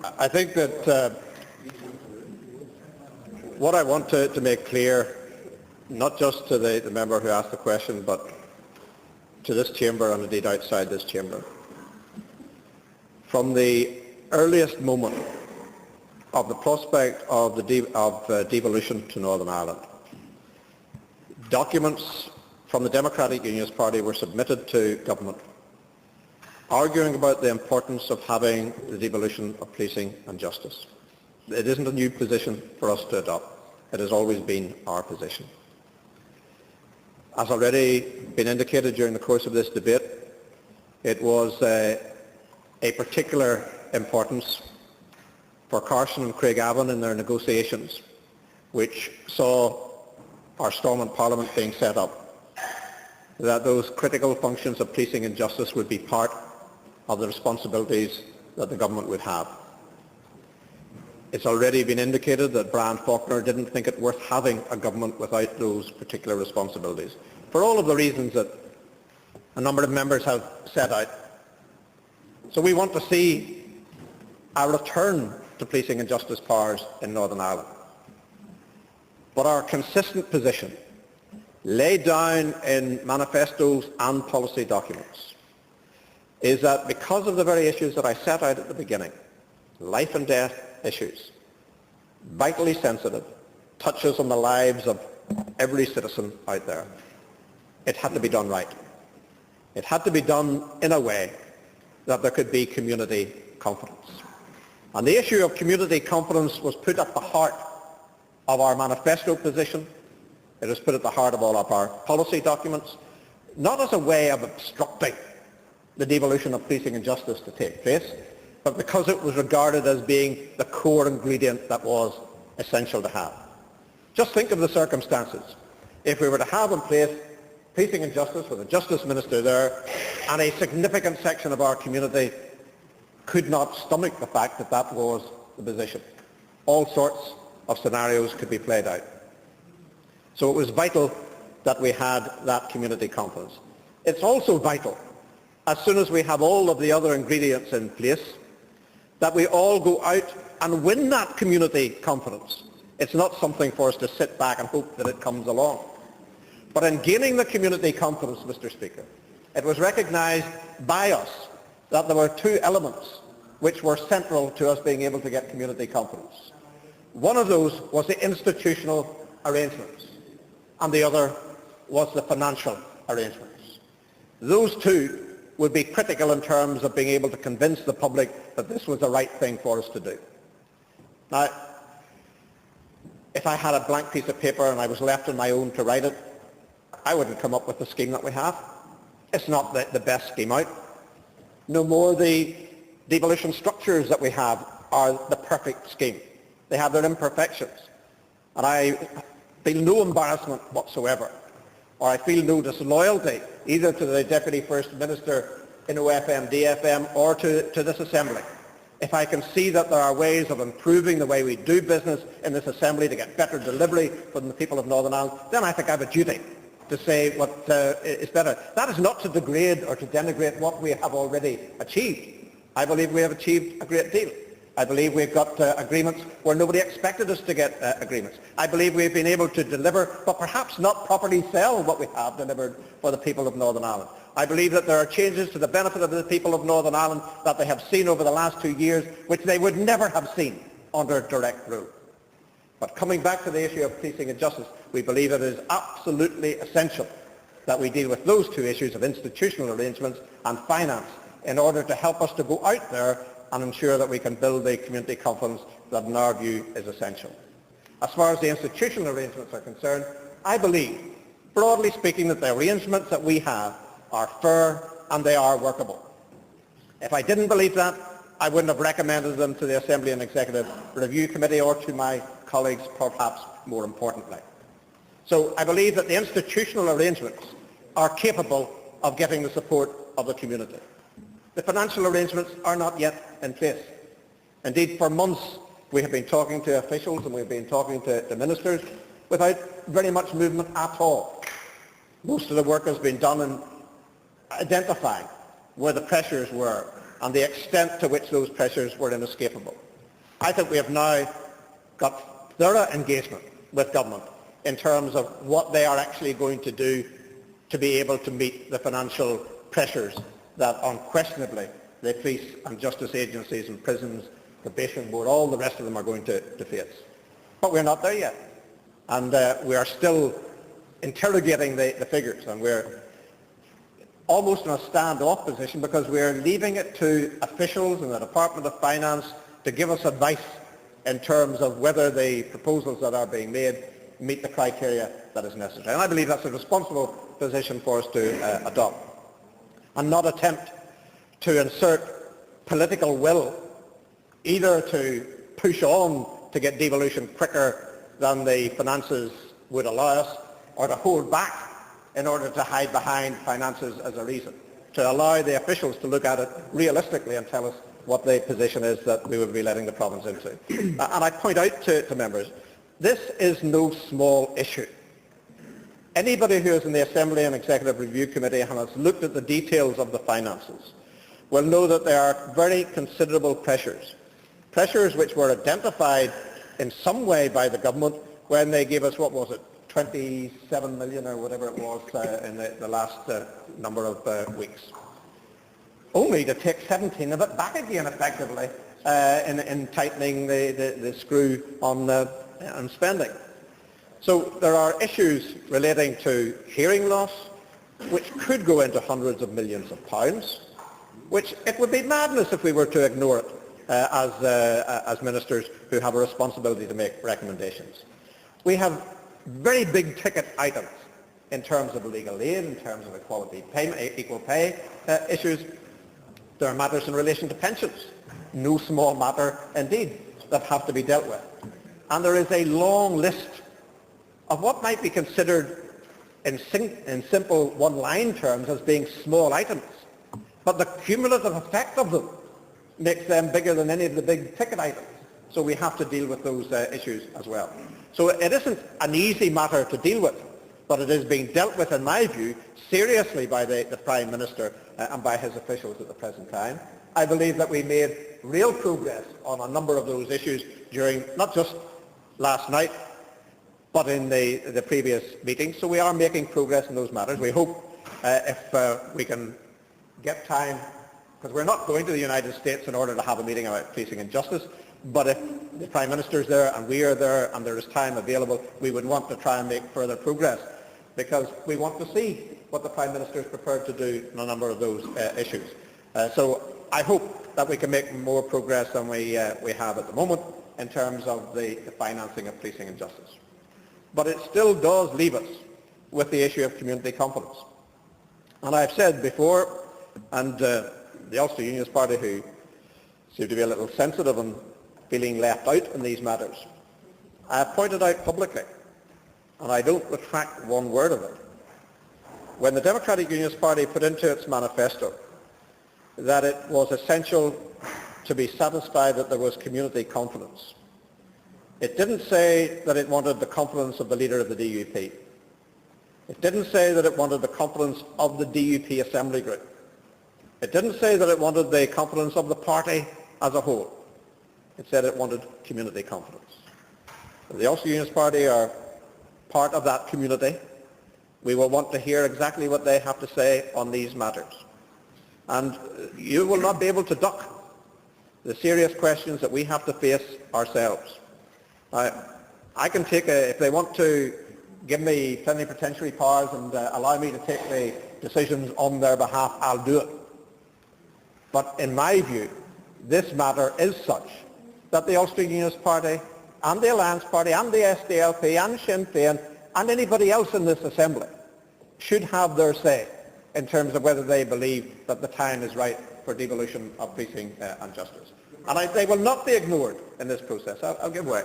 I think that what I want to make clear, not just to the member who asked the question, but to this chamber and indeed outside this chamber, from the earliest moment of the prospect of devolution to Northern Ireland, documents from the Democratic Unionist Party were submitted to government arguing about the importance of having the devolution of policing and justice. It isn't a new position for us to adopt. It has always been our position. As already been indicated during the course of this debate, it was a particular importance for Carson and Craigavon in their negotiations, which saw our Stormont Parliament being set up, that those critical functions of policing and justice would be part of the responsibilities that the government would have. It's already been indicated that Brian Faulkner didn't think it worth having a government without those particular responsibilities, for all of the reasons that a number of members have set out. So we want to see a return to policing and justice powers in Northern Ireland. But our consistent position, laid down in manifestos and policy documents, is that because of the very issues that I set out at the beginning, life and death issues, vitally sensitive, touches on the lives of every citizen out there, it had to be done right. It had to be done in a way that there could be community confidence. And the issue of community confidence was put at the heart of our manifesto position. It was put at the heart of all of our policy documents, not as a way of obstructing the devolution of policing and justice to take place, but because it was regarded as being the core ingredient that was essential to have. Just think of the circumstances. If we were to have in place policing and justice with a justice minister there, and a significant section of our community could not stomach the fact that that was the position, all sorts of scenarios could be played out. So it was vital that we had that community confidence. It's also vital, as soon as we have all of the other ingredients in place, that we all go out and win that community confidence. It's not something for us to sit back and hope that it comes along. But in gaining the community confidence, Mr. Speaker, it was recognised by us that there were two elements which were central to us being able to get community confidence. One of those was the institutional arrangements, and the other was the financial arrangements. Those two would be critical in terms of being able to convince the public that this was the right thing for us to do. Now, if I had a blank piece of paper and I was left on my own to write it, I wouldn't come up with the scheme that we have. It's not the best scheme out. No more the devolution structures that we have are the perfect scheme. They have their imperfections. And I feel no embarrassment whatsoever, or I feel no disloyalty either to the Deputy First Minister in OFM, DFM, or to this Assembly. If I can see that there are ways of improving the way we do business in this Assembly to get better delivery from the people of Northern Ireland, then I think I have a duty to say what is better. That is not to degrade or to denigrate what we have already achieved. I believe we have achieved a great deal. I believe we've got agreements where nobody expected us to get agreements. I believe we've been able to deliver, but perhaps not properly sell what we have delivered for the people of Northern Ireland. I believe that there are changes to the benefit of the people of Northern Ireland that they have seen over the last 2 years, which they would never have seen under direct rule. But coming back to the issue of policing and justice, we believe it is absolutely essential that we deal with those two issues of institutional arrangements and finance in order to help us to go out there and ensure that we can build the community confidence that, in our view, is essential. As far as the institutional arrangements are concerned, I believe, broadly speaking, that the arrangements that we have are fair and they are workable. If I didn't believe that, I wouldn't have recommended them to the Assembly and Executive Review Committee or to my colleagues, perhaps more importantly. So I believe that the institutional arrangements are capable of getting the support of the community. The financial arrangements are not yet in place. Indeed, for months we have been talking to officials and we've been talking to ministers without very much movement at all. Most of the work has been done in identifying where the pressures were and the extent to which those pressures were inescapable. I think we have now got thorough engagement with government in terms of what they are actually going to do to be able to meet the financial pressures that unquestionably the police and justice agencies and prisons, probation board, all the rest of them are going to face. But we're not there yet. And we are still interrogating the figures, and we're almost in a standoff position because we're leaving it to officials in the Department of Finance to give us advice in terms of whether the proposals that are being made meet the criteria that is necessary. And I believe that's a responsible position for us to adopt, and not attempt to insert political will either to push on to get devolution quicker than the finances would allow us, or to hold back in order to hide behind finances as a reason, to allow the officials to look at it realistically and tell us what the position is that we would be letting the province into. And I point out to members, this is no small issue. Anybody who is in the Assembly and Executive Review Committee and has looked at the details of the finances will know that there are very considerable pressures which were identified in some way by the government when they gave us, what was it, 27 million or whatever it was in the last number of weeks, only to take 17 of it back again effectively in tightening the screw on spending. So there are issues relating to hearing loss, which could go into hundreds of millions of pounds, which it would be madness if we were to ignore it as ministers who have a responsibility to make recommendations. We have very big ticket items in terms of legal aid, in terms of equality payment, equal pay issues. There are matters in relation to pensions, no small matter indeed, that have to be dealt with. And there is a long list of what might be considered in simple one-line terms as being small items, but the cumulative effect of them makes them bigger than any of the big ticket items. So we have to deal with those issues as well. So it isn't an easy matter to deal with, but it is being dealt with, in my view, seriously by the Prime Minister and by his officials at the present time. I believe that we made real progress on a number of those issues during not just last night, but in the previous meetings. So we are making progress in those matters. We hope if we can get time, because we're not going to the United States in order to have a meeting about policing and justice, but if the Prime Minister is there and we are there and there is time available, we would want to try and make further progress, because we want to see what the Prime Minister is prepared to do on a number of those issues. So I hope that we can make more progress than we have at the moment in terms of the financing of policing and justice. But it still does leave us with the issue of community confidence. And I've said before, and the Ulster Unionist Party, who seem to be a little sensitive and feeling left out in these matters, I have pointed out publicly, and I don't retract one word of it, when the Democratic Unionist Party put into its manifesto that it was essential to be satisfied that there was community confidence. It didn't say that it wanted the confidence of the leader of the DUP. It didn't say that it wanted the confidence of the DUP Assembly Group. It didn't say that it wanted the confidence of the party as a whole. It said it wanted community confidence. The Ulster Unionist Party are part of that community. We will want to hear exactly what they have to say on these matters. And you will not be able to duck the serious questions that we have to face ourselves. I can take if they want to give me plenipotentiary powers and allow me to take the decisions on their behalf, I'll do it. But in my view, this matter is such that the Ulster Unionist Party and the Alliance Party and the SDLP and Sinn Féin and anybody else in this Assembly should have their say in terms of whether they believe that the time is right for devolution of policing and justice. And they will not be ignored in this process. I'll give way.